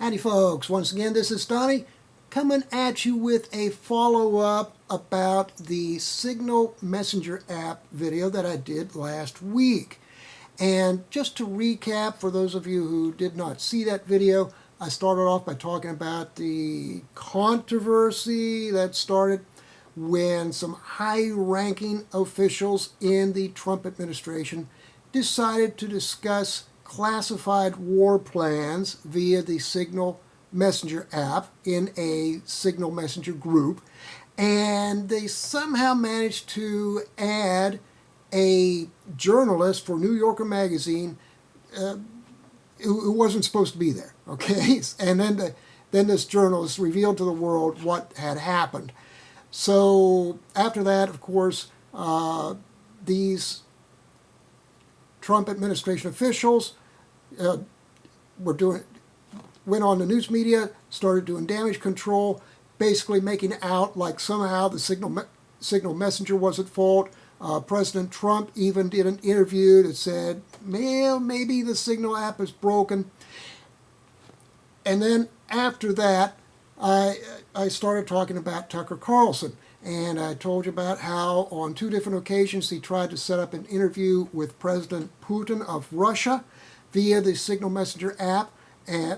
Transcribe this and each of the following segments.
Howdy folks, once again this is Donnie coming at you with a follow-up about the Signal Messenger app video that I did last week. And just to recap, for those of you who did not see that video, I started off by talking about the controversy that started when some high-ranking officials in the Trump administration decided to discuss classified war plans via the Signal Messenger app in a Signal Messenger group, and they somehow managed to add a journalist for New Yorker magazine who wasn't supposed to be there, okay? And then this journalist revealed to the world what had happened. So after that, of course, these Trump administration officials went on the news media, started doing damage control, basically making out like somehow the Signal Messenger was at fault. President Trump even did an interview that said, well, maybe the Signal app is broken. And then after that, I started talking about Tucker Carlson. And I told you about how on 2 different occasions he tried to set up an interview with President Putin of Russia via the Signal Messenger app,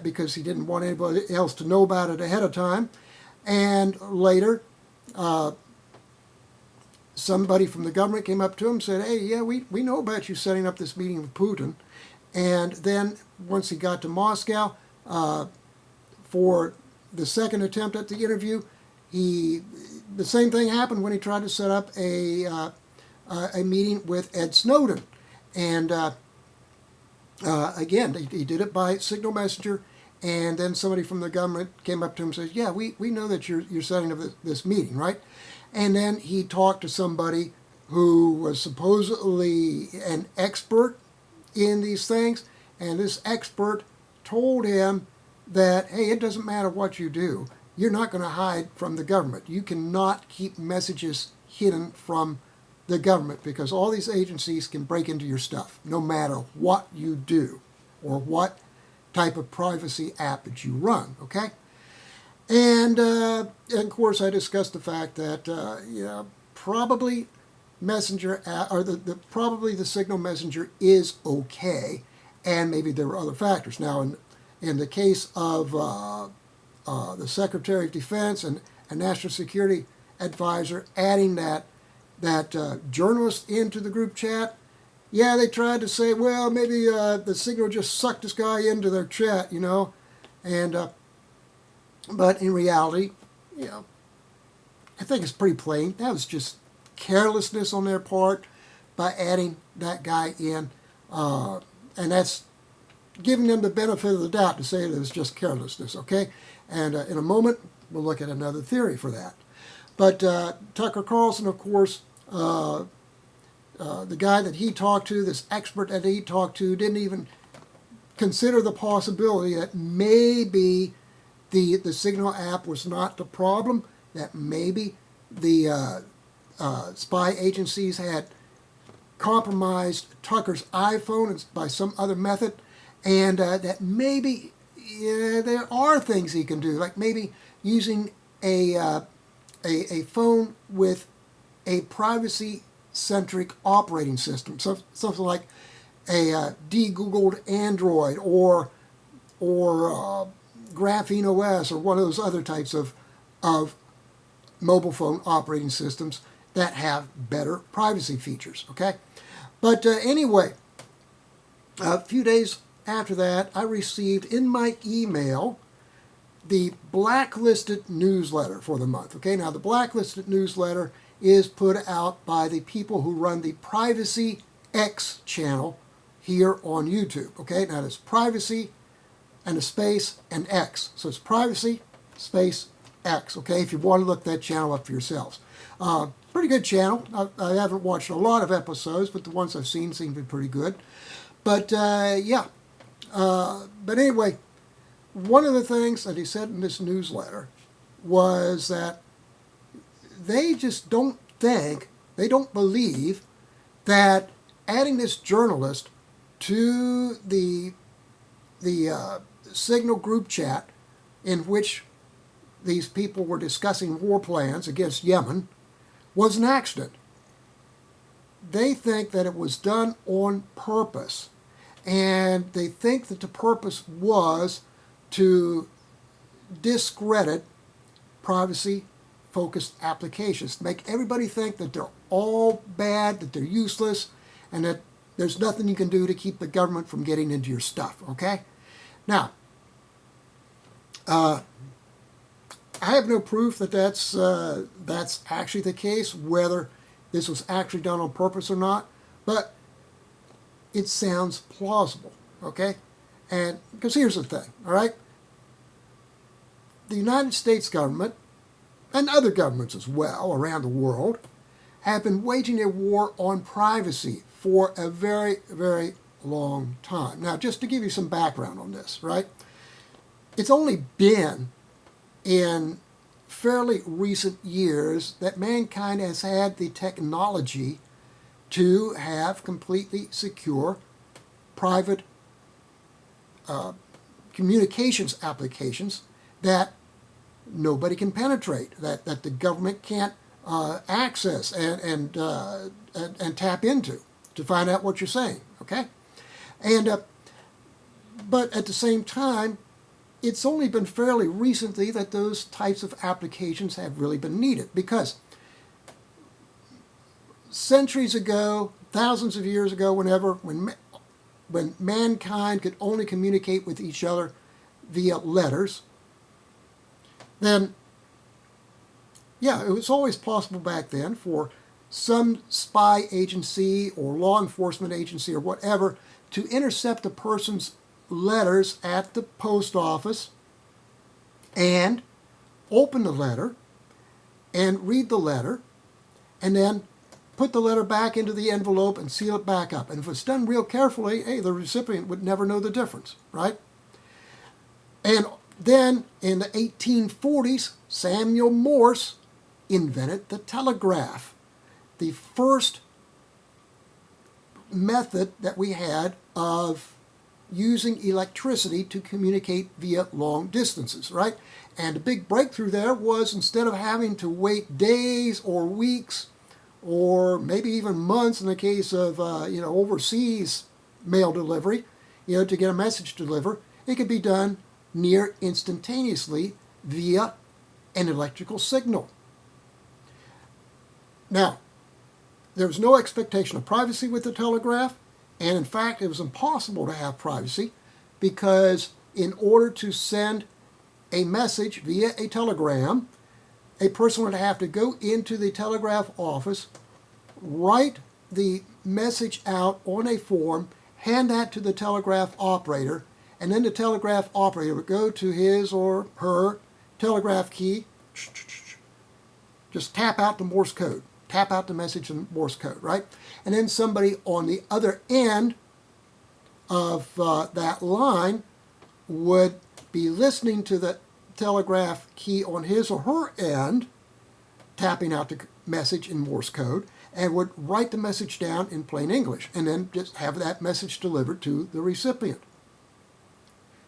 because he didn't want anybody else to know about it ahead of time. And later, somebody from the government came up to him and said, hey, yeah, we know about you setting up this meeting with Putin. And then once he got to Moscow, for the second attempt at the interview, the same thing happened when he tried to set up a meeting with Ed Snowden. And again, he did it by Signal Messenger, and then somebody from the government came up to him and says, yeah, we know that you're setting up this meeting, right? And then he talked to somebody who was supposedly an expert in these things, and this expert told him that, hey, it doesn't matter what you do. You're not going to hide from the government. You cannot keep messages hidden from the government, because all these agencies can break into your stuff no matter what you do or what type of privacy app that you run, okay? And of course I discussed the fact that probably Messenger app, or probably the Signal Messenger is okay, and maybe there were other factors. Now in the case of the Secretary of Defense and a National Security Advisor adding that journalist into the group chat, yeah, they tried to say, well, maybe the Signal just sucked this guy into their chat, and but in reality, I think it's pretty plain. That was just carelessness on their part by adding that guy in, and that's giving them the benefit of the doubt to say that it was just carelessness, okay? And in a moment, we'll look at another theory for that. But Tucker Carlson, of course, the guy that he talked to, this expert that he talked to, didn't even consider the possibility that maybe the Signal app was not the problem, that maybe the spy agencies had compromised Tucker's iPhone by some other method, and that maybe there are things he can do, like maybe using a phone with a privacy-centric operating system, something like a de-Googled Android or Graphene OS or one of those other types of mobile phone operating systems that have better privacy features, okay? But anyway, a few days after that, I received in my email the Blacklisted newsletter for the month. Okay, now the Blacklisted newsletter is put out by the people who run the Privacy X channel here on YouTube. Okay, now it's privacy and a space and X. So it's privacy space X. Okay, if you want to look that channel up for yourselves. Pretty good channel. I haven't watched a lot of episodes, but the ones I've seen seem to be pretty good. But yeah. But anyway, one of the things that he said in this newsletter was that they just don't believe that adding this journalist to the Signal group chat in which these people were discussing war plans against Yemen was an accident. They think that it was done on purpose, and they think that the purpose was to discredit privacy-focused applications, to make everybody think that they're all bad, that they're useless, and that there's nothing you can do to keep the government from getting into your stuff, okay? Now, I have no proof that that's actually the case, whether this was actually done on purpose or not, but it sounds plausible, okay? And because here's the thing, all right? The United States government, and other governments as well around the world, have been waging a war on privacy for a very, very long time. Now, just to give you some background on this, right? It's only been in fairly recent years that mankind has had the technology to have completely secure private communications applications that nobody can penetrate, that the government can't access and tap into to find out what you're saying, okay? And but at the same time, it's only been fairly recently that those types of applications have really been needed, because centuries ago, thousands of years ago, when mankind could only communicate with each other via letters, then, yeah, it was always possible back then for some spy agency or law enforcement agency or whatever to intercept a person's letters at the post office and open the letter and read the letter and then put the letter back into the envelope and seal it back up. And if it's done real carefully, hey, the recipient would never know the difference, right? And then in the 1840s, Samuel Morse invented the telegraph, the first method that we had of using electricity to communicate via long distances, right? And the big breakthrough there was, instead of having to wait days or weeks or maybe even months in the case of overseas mail delivery, to get a message delivered, it could be done near instantaneously via an electrical signal. Now, there was no expectation of privacy with the telegraph, and in fact, it was impossible to have privacy, because in order to send a message via a telegram, a person would have to go into the telegraph office, write the message out on a form, hand that to the telegraph operator, and then the telegraph operator would go to his or her telegraph key, just tap out the Morse code, tap out the message in Morse code, right? And then somebody on the other end of that line would be listening to the telegraph key on his or her end, tapping out the message in Morse code, and would write the message down in plain English, and then just have that message delivered to the recipient.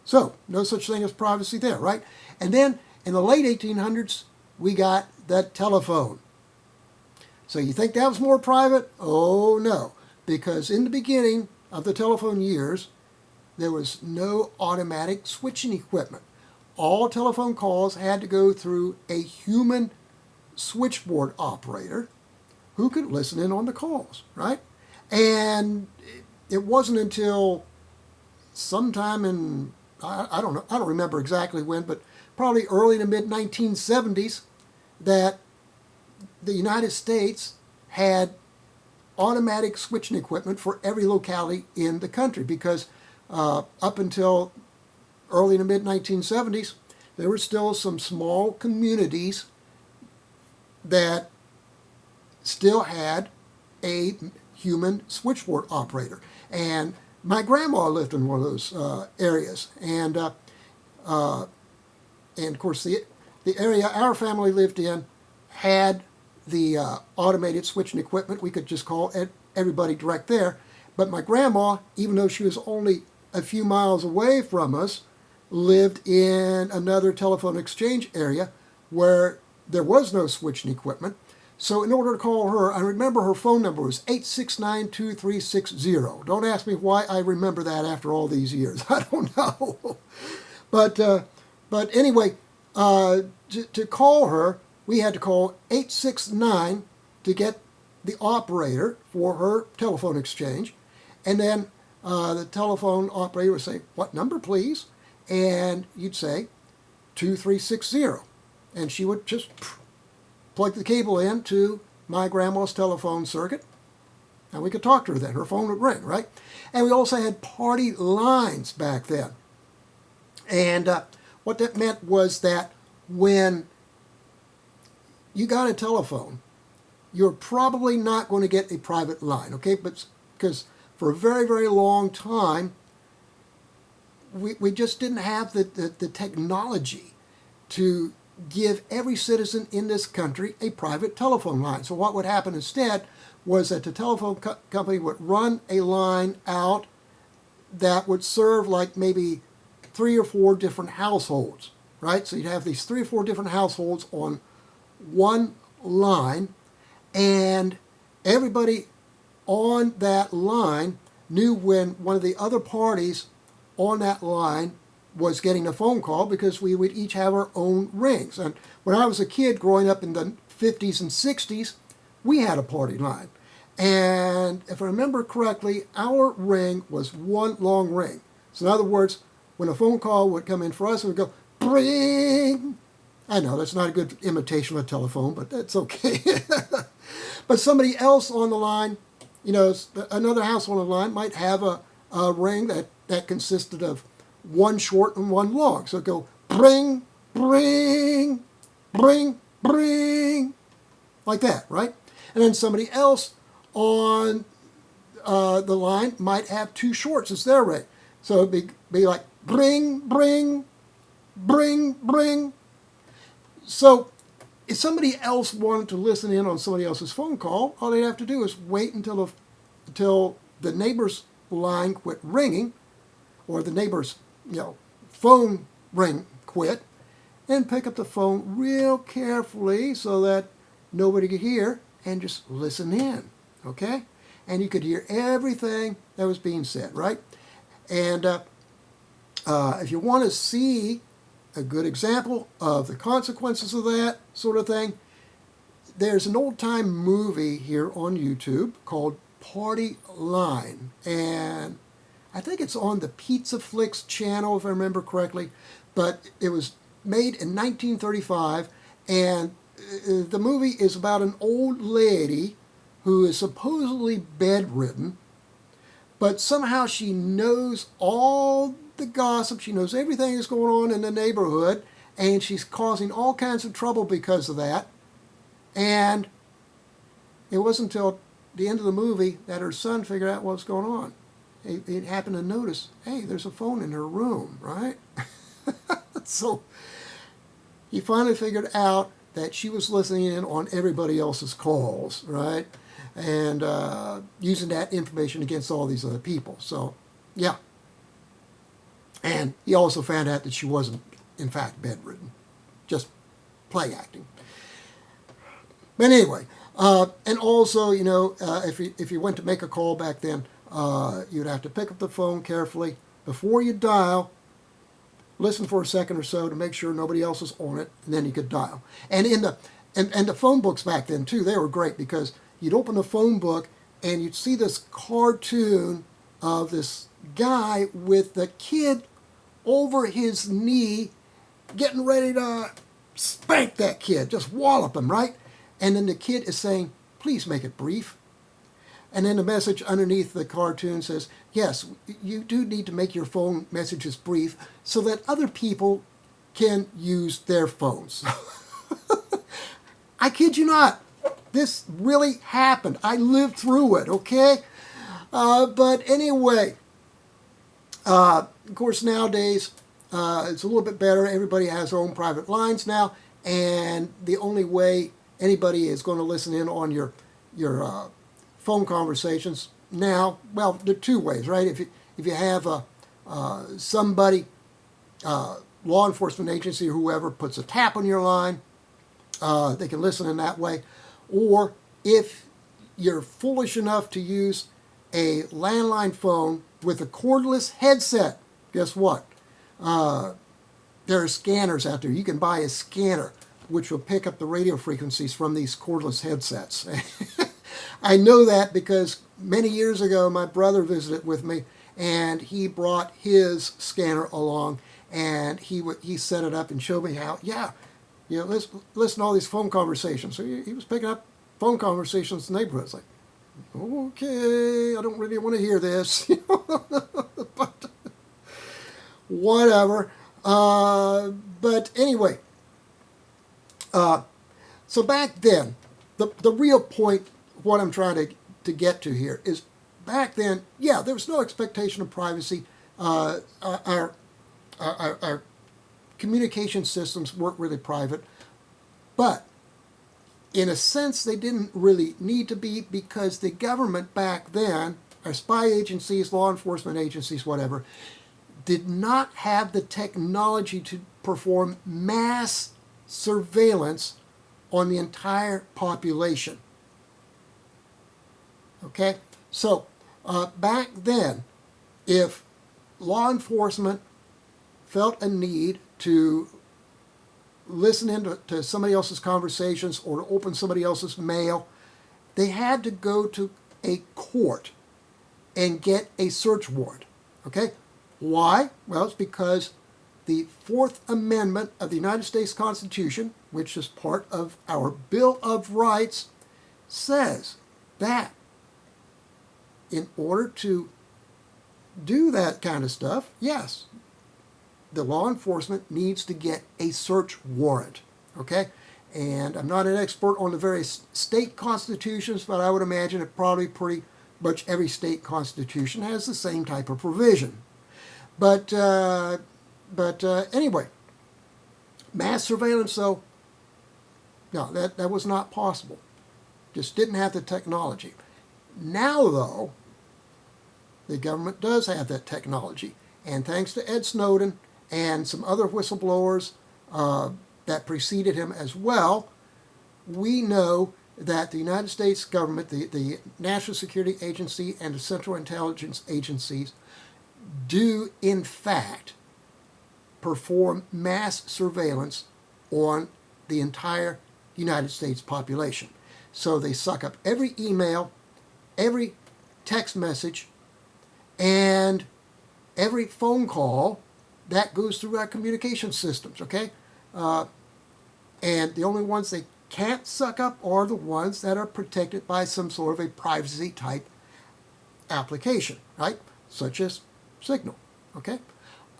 So, no such thing as privacy there, right? And then, in the late 1800s, we got the telephone. So you think that was more private? Oh, no. Because in the beginning of the telephone years, there was no automatic switching equipment. All telephone calls had to go through a human switchboard operator who could listen in on the calls, right? And it wasn't until sometime in, I don't know, I don't remember exactly when, but probably early to mid 1970s, that the United States had automatic switching equipment for every locality in the country, because up until early to mid 1970s, there were still some small communities that still had a human switchboard operator. And my grandma lived in one of those areas. And of course, the area our family lived in had the automated switching equipment. We could just call everybody direct there. But my grandma, even though she was only a few miles away from us, lived in another telephone exchange area where there was no switching equipment. So in order to call her, I remember her phone number was 869-2360. Don't ask me why I remember that after all these years. I don't know. But anyway, to call her, we had to call 869 to get the operator for her telephone exchange. And then the telephone operator would say, "What number, please?" And you'd say 2360. And she would just plug the cable in to my grandma's telephone circuit, and we could talk to her then. Her phone would ring, right? And we also had party lines back then. And what that meant was that when you got a telephone, you're probably not going to get a private line, okay? But because for a very, very long time, we just didn't have the technology to give every citizen in this country a private telephone line. So what would happen instead was that the telephone company would run a line out that would serve like maybe 3 or 4 different households, right? So you'd have these 3 or 4 different households on one line, and everybody on that line knew when one of the other parties on that line was getting a phone call, because we would each have our own rings. And when I was a kid growing up in the 50s and 60s, we had a party line. And if I remember correctly, our ring was one long ring. So in other words, when a phone call would come in for us, it would go, "Bring." I know that's not a good imitation of a telephone, but that's okay. But somebody else on the line, another house on the line might have a ring that consisted of one short and one long. So it'd go, "Bring, bring, bring, bring," like that, right? And then somebody else on the line might have 2 shorts as their ring. So it'd be like, "Bring, bring, bring, bring." So if somebody else wanted to listen in on somebody else's phone call, all they'd have to do is wait until the neighbor's line quit ringing, or the neighbor's phone ring quit, and pick up the phone real carefully so that nobody could hear, and just listen in, okay? And you could hear everything that was being said, right? And if you want to see a good example of the consequences of that sort of thing, there's an old-time movie here on YouTube called Party Line, and I think it's on the Pizza Flicks channel, if I remember correctly, but it was made in 1935, and the movie is about an old lady who is supposedly bedridden, but somehow she knows all the gossip, she knows everything that's going on in the neighborhood, and she's causing all kinds of trouble because of that. And it wasn't until the end of the movie that her son figured out what was going on. He happened to notice, hey, there's a phone in her room, right? So he finally figured out that she was listening in on everybody else's calls, right? And using that information against all these other people. So, yeah. And he also found out that she wasn't, in fact, bedridden. Just play acting. But anyway, and also, if you went to make a call back then, you'd have to pick up the phone carefully before you dial, listen for a second or so to make sure nobody else is on it, and then you could dial. And and the phone books back then too, they were great, because you'd open the phone book and you'd see this cartoon of this guy with the kid over his knee getting ready to spank that kid, just wallop him, right? And then the kid is saying, "Please make it brief." And then the message underneath the cartoon says, yes, you do need to make your phone messages brief so that other people can use their phones. I kid you not. This really happened. I lived through it, okay? But anyway, of course, nowadays, it's a little bit better. Everybody has their own private lines now, and the only way anybody is going to listen in on your phone conversations now, well, there are 2 ways, right? If you have somebody law enforcement agency or whoever puts a tap on your line, they can listen in that way. Or if you're foolish enough to use a landline phone with a cordless headset, guess what? There are scanners out there. You can buy a scanner which will pick up the radio frequencies from these cordless headsets. I know that because many years ago my brother visited with me and he brought his scanner along and he set it up and showed me how, listen to all these phone conversations. So he was picking up phone conversations in the neighborhood. It's like, okay, I don't really want to hear this. But whatever. But anyway, so back then, the real point, what I'm trying to get to here is back then, there was no expectation of privacy. Our communication systems weren't really private, but in a sense, they didn't really need to be because the government back then, our spy agencies, law enforcement agencies, whatever, did not have the technology to perform mass surveillance on the entire population. Okay? So, back then, if law enforcement felt a need to listen in to somebody else's conversations or to open somebody else's mail, they had to go to a court and get a search warrant. Okay? Why? Well, it's because the Fourth Amendment of the United States Constitution, which is part of our Bill of Rights, says that in order to do that kind of stuff, yes, the law enforcement needs to get a search warrant, okay? And I'm not an expert on the various state constitutions, but I would imagine that probably pretty much every state constitution has the same type of provision. But anyway, mass surveillance, though, no, that was not possible. Just didn't have the technology. Now, though, the government does have that technology. And thanks to Ed Snowden and some other whistleblowers that preceded him as well, we know that the United States government, the National Security Agency and the Central Intelligence Agencies do, in fact, perform mass surveillance on the entire United States population. So they suck up every email, every text message, and every phone call that goes through our communication systems, okay? And the only ones they can't suck up are the ones that are protected by some sort of a privacy type application, right? Such as Signal, okay?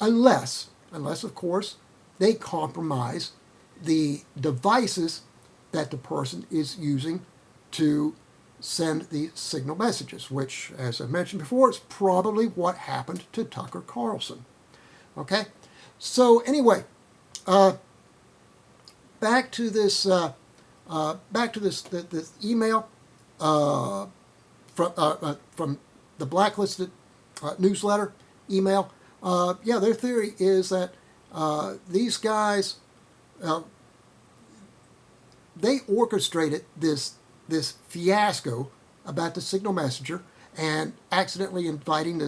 Unless, of course, they compromise the devices that the person is using to send the Signal messages, which, as I mentioned before, is probably what happened to Tucker Carlson. Okay? So anyway, back to this this email from the Blacklisted newsletter email. Their theory is that these guys they orchestrated this fiasco about the Signal messenger and accidentally inviting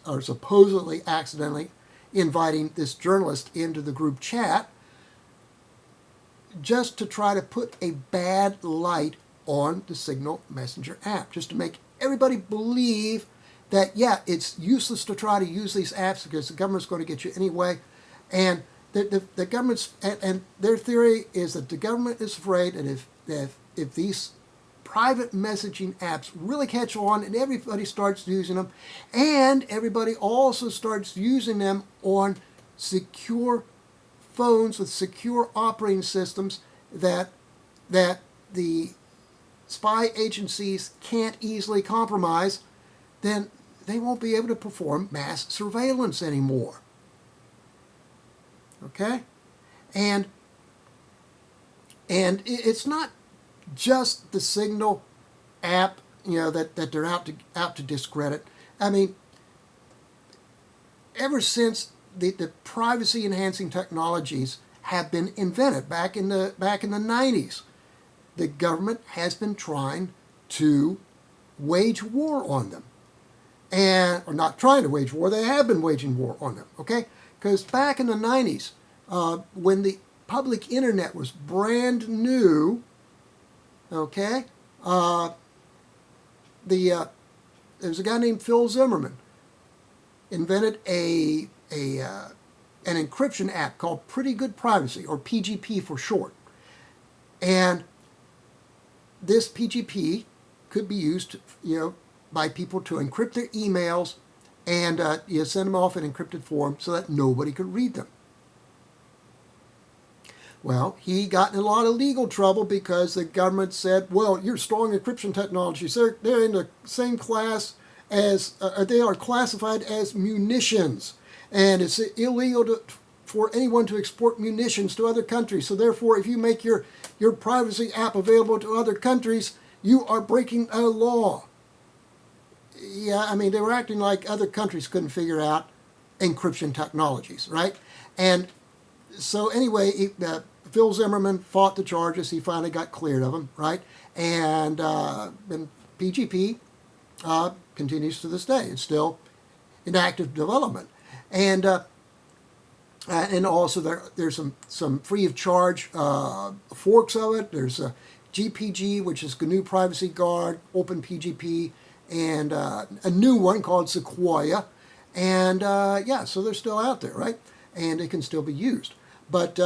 or supposedly accidentally inviting this journalist into the group chat just to try to put a bad light on the Signal messenger app, just to make everybody believe that, it's useless to try to use these apps because the government's going to get you anyway. And the government's, and their theory is that the government is afraid that if these private messaging apps really catch on and everybody starts using them, and everybody also starts using them on secure phones with secure operating systems that the spy agencies can't easily compromise, then they won't be able to perform mass surveillance anymore. Okay? And it's not just the Signal app, that they're out to discredit. I mean, ever since the privacy enhancing technologies have been invented back in the 90s. The government has been trying to wage war on them. Or not trying to wage war, they have been waging war on them, okay? Because back in the 90s, when the public internet was brand new, okay, there was a guy named Phil Zimmerman, invented an encryption app called Pretty Good Privacy, or PGP for short. And this PGP could be used, by people to encrypt their emails and send them off in encrypted form so that nobody could read them. Well, he got in a lot of legal trouble because the government said, well, your strong encryption technologies, they're in the same class as, they are classified as munitions. And it's illegal for anyone to export munitions to other countries. So therefore, if you make your privacy app available to other countries, you are breaking a law. Yeah, I mean, they were acting like other countries couldn't figure out encryption technologies, right? And so anyway, Phil Zimmerman fought the charges. He finally got cleared of them, right? And PGP continues to this day. It's still in active development. And also there's some free of charge forks of it. There's GPG, which is GNU Privacy Guard, Open PGP, and a new one called Sequoia. And so they're still out there, right? And it can still be used. But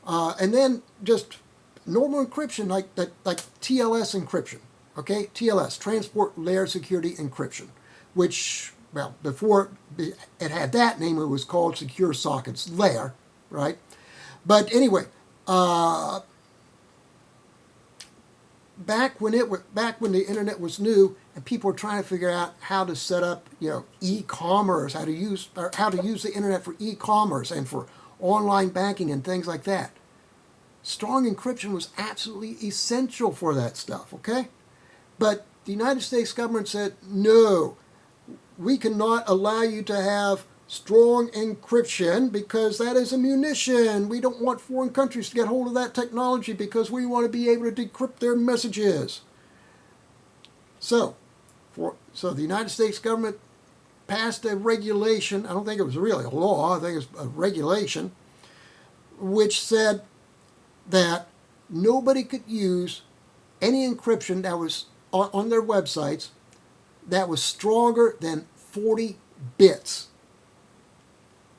and then just normal encryption like TLS encryption, okay? TLS, Transport Layer Security Encryption, which, well, before it had that name, it was called Secure Sockets Layer, right? But anyway, back when the internet was new and people were trying to figure out how to set up, e-commerce, how to use the internet for e-commerce and for online banking and things like that, strong encryption was absolutely essential for that stuff, okay? But the United States government said, no, we cannot allow you to have strong encryption because that is a munition. We don't want foreign countries to get hold of that technology because we want to be able to decrypt their messages. So the United States government passed a regulation. I don't think it was really a law. I think it was a regulation, which said that nobody could use any encryption that was on their websites that was stronger than 40 bits.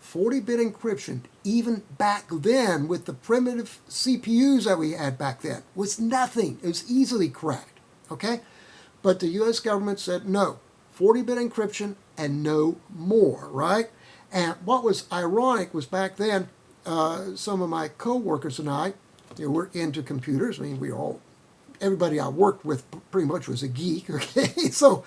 40-bit encryption, even back then with the primitive CPUs that we had back then, was nothing. It was easily cracked, okay? But the U.S. government said no, 40-bit encryption and no more, right? And what was ironic was back then, some of my co-workers and I, were into computers. I mean, everybody I worked with pretty much was a geek, okay? So,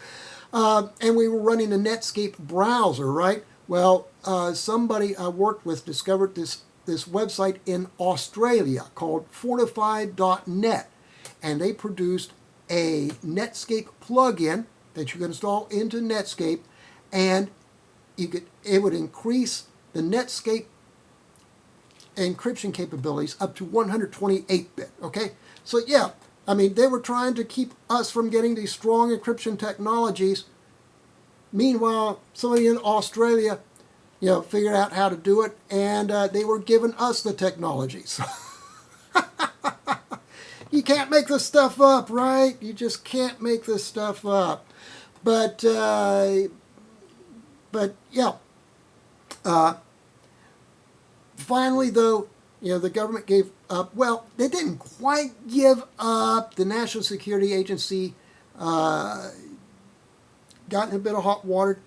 and we were running a Netscape browser, right? Well, somebody I worked with discovered this website in Australia called fortified.net, and they produced a Netscape plugin that you could install into Netscape, and it would increase the Netscape encryption capabilities up to 128-bit, okay? So yeah, I mean, they were trying to keep us from getting these strong encryption technologies. Meanwhile, somebody in Australia, figured out how to do it, and they were giving us the technologies. You can't make this stuff up, right? You just can't make this stuff up. But yeah. Finally, though, the government gave up. Well, they didn't quite give up. The National Security Agency got in a bit of hot water.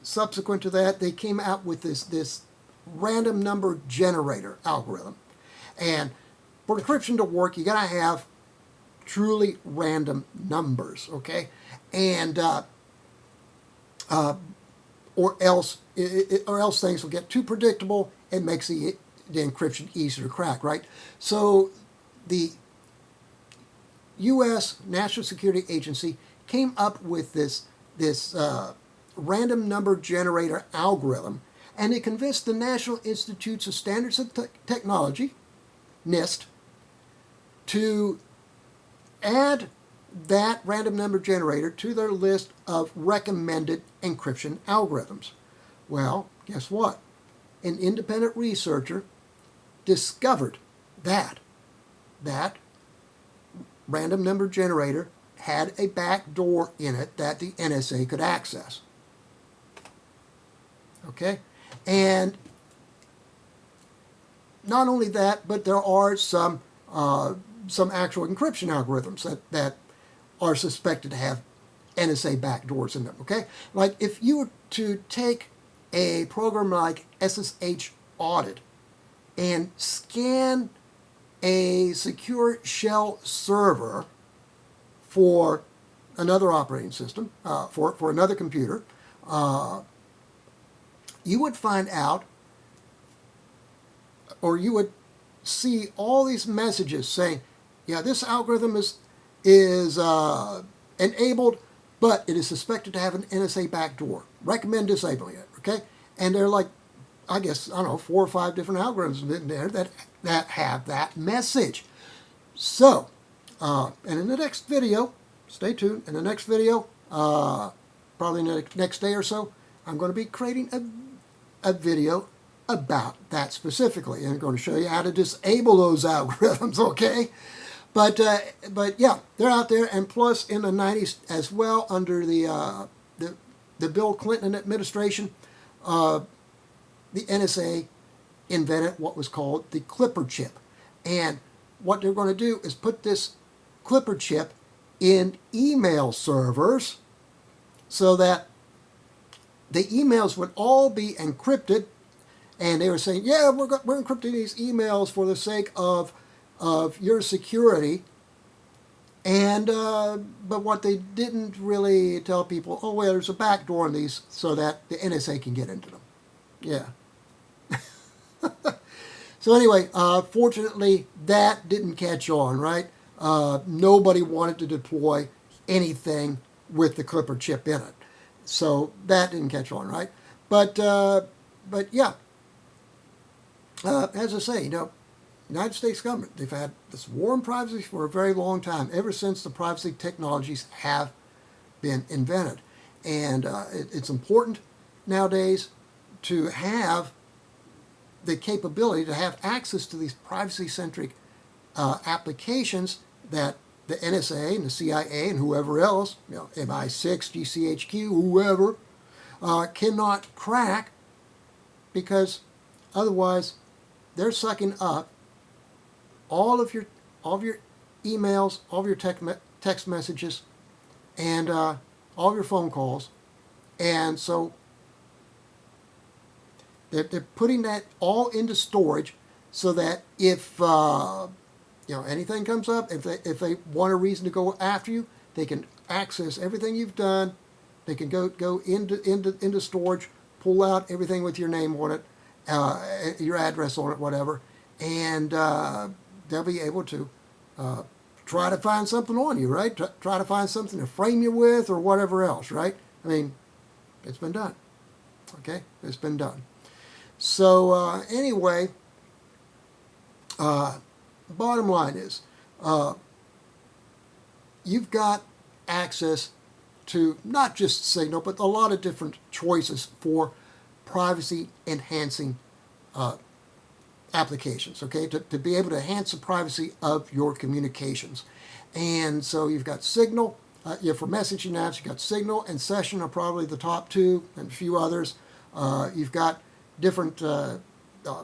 Subsequent to that, they came out with this random number generator algorithm. And for encryption to work, you got to have truly random numbers, okay? And or else things will get too predictable. It makes the encryption easier to crack, right? So the U.S. National Security Agency came up with this random number generator algorithm, and they convinced the National Institutes of Standards and Technology, NIST, to add that random number generator to their list of recommended encryption algorithms. Well, guess what? An independent researcher discovered that random number generator had a backdoor in it that the NSA could access. Okay? And not only that, but there are some actual encryption algorithms that are suspected to have NSA backdoors in them. Okay? Like if you were to take a program like SSH Audit and scan a secure shell server for another operating system, for another computer, you would find out, or you would see all these messages saying, yeah, this algorithm is enabled, but it is suspected to have an NSA backdoor. Recommend disabling it, okay? And they're like, I guess, I don't know, 4 or 5 different algorithms in there that have that message. So, and in the next video, stay tuned, in the next video, probably in the next day or so, I'm going to be creating a video about that specifically. And I'm going to show you how to disable those algorithms, okay? But yeah, they're out there, and plus in the 90s as well, under the Bill Clinton administration, the NSA invented what was called the Clipper chip. And what they're going to do is put this Clipper chip in email servers so that the emails would all be encrypted. And they were saying, yeah, we're encrypting these emails for the sake of your security. And but what they didn't really tell people, oh, well, there's a backdoor in these so that the NSA can get into them. Yeah. So anyway, fortunately, that didn't catch on, right? Nobody wanted to deploy anything with the Clipper chip in it. So that didn't catch on, right? But yeah, as I say, United States government, they've had this war on privacy for a very long time, ever since the privacy technologies have been invented. And it's important nowadays to have the capability to have access to these privacy-centric applications that the NSA and the CIA and whoever else, MI6, GCHQ, whoever, cannot crack, because otherwise they're sucking up all of your emails, all of your text messages, and all of your phone calls. And so they're putting that all into storage so that if anything comes up, if they want a reason to go after you, they can access everything you've done. They can go into storage, pull out everything with your name on it, your address on it, whatever, and they'll be able to try to find something on you, right? Try to find something to frame you with or whatever else, right? I mean, it's been done. Okay, it's been done. So anyway, bottom line is, you've got access to not just Signal, but a lot of different choices for privacy-enhancing applications, okay, to be able to enhance the privacy of your communications. And so you've got Signal. For messaging apps, you've got Signal and Session are probably the top 2, and a few others. You've got different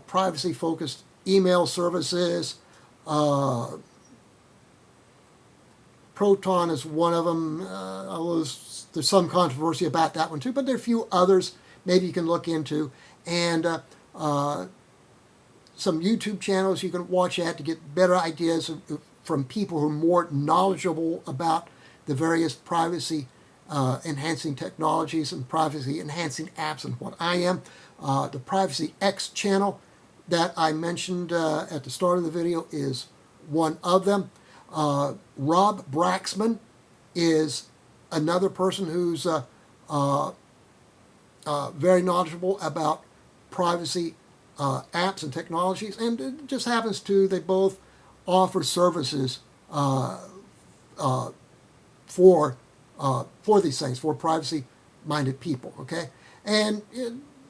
privacy-focused email services. Proton is one of them, although there's some controversy about that one too, but there are a few others maybe you can look into. And some YouTube channels you can watch at to get better ideas from people who are more knowledgeable about the various privacy enhancing technologies and privacy enhancing apps and what I am. The Privacy X channel that I mentioned at the start of the video is one of them. Rob Braxman is another person who's very knowledgeable about privacy apps and technologies, and it just happens to they both offer services for these things, for privacy-minded people. Okay, and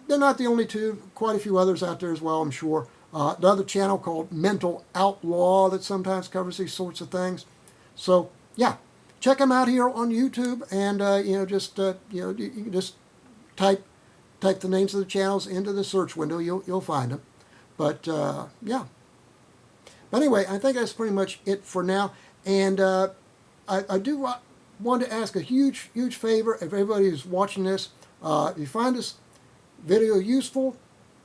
they're not the only two. Quite a few others out there as well, I'm sure. Another channel called Mental Outlaw that sometimes covers these sorts of things. So yeah, check them out here on YouTube, and you can just type the names of the channels into the search window. You'll find them. But yeah. But anyway, I think that's pretty much it for now. And I do want to ask a huge favor if everybody who's watching this. If you find this video useful,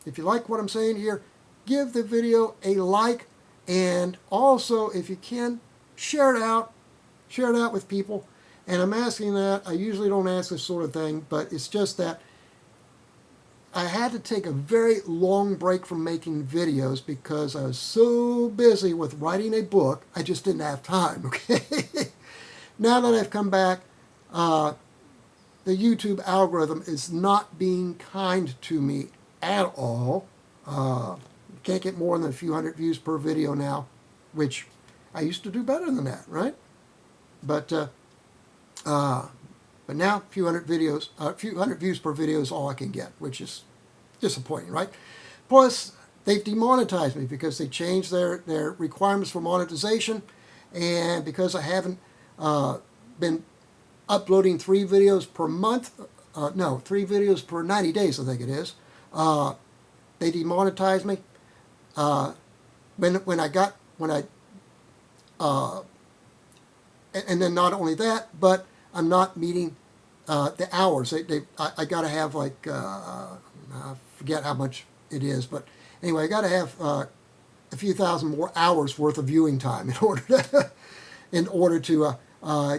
if you like what I'm saying here, give the video a like, and also if you can, share it out with people. And I'm asking that. I usually don't ask this sort of thing, but it's just that I had to take a very long break from making videos because I was so busy with writing a book, I just didn't have time, okay? Now that I've come back, the YouTube algorithm is not being kind to me at all. Can't get more than a few hundred views per video now, which I used to do better than that, right? But now a few hundred views per video is all I can get, which is disappointing, right? Plus, they've demonetized me because they changed their requirements for monetization, and because I haven't been uploading 3 videos per month, 3 videos per 90 days, I think it is, they demonetized me. And then not only that, but I'm not meeting the hours. I got to have like I forget how much it is, but anyway, I got to have a few thousand more hours worth of viewing time in order to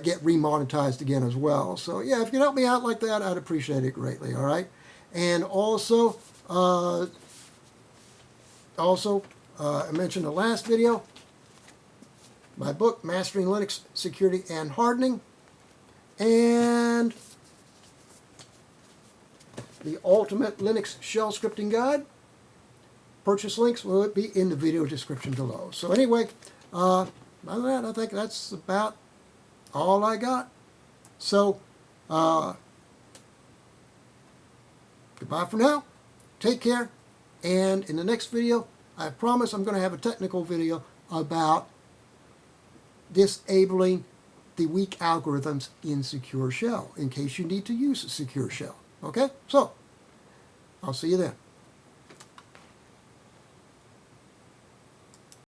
get remonetized again as well. So yeah, if you can help me out like that, I'd appreciate it greatly. All right, and also. I mentioned in the last video, my book, Mastering Linux Security and Hardening, and the Ultimate Linux Shell Scripting Guide. Purchase links will be in the video description below. So anyway, other than that, I think that's about all I got. So, goodbye for now. Take care. And in the next video, I promise I'm going to have a technical video about disabling the weak algorithms in Secure Shell in case you need to use Secure Shell. Okay? So, I'll see you then.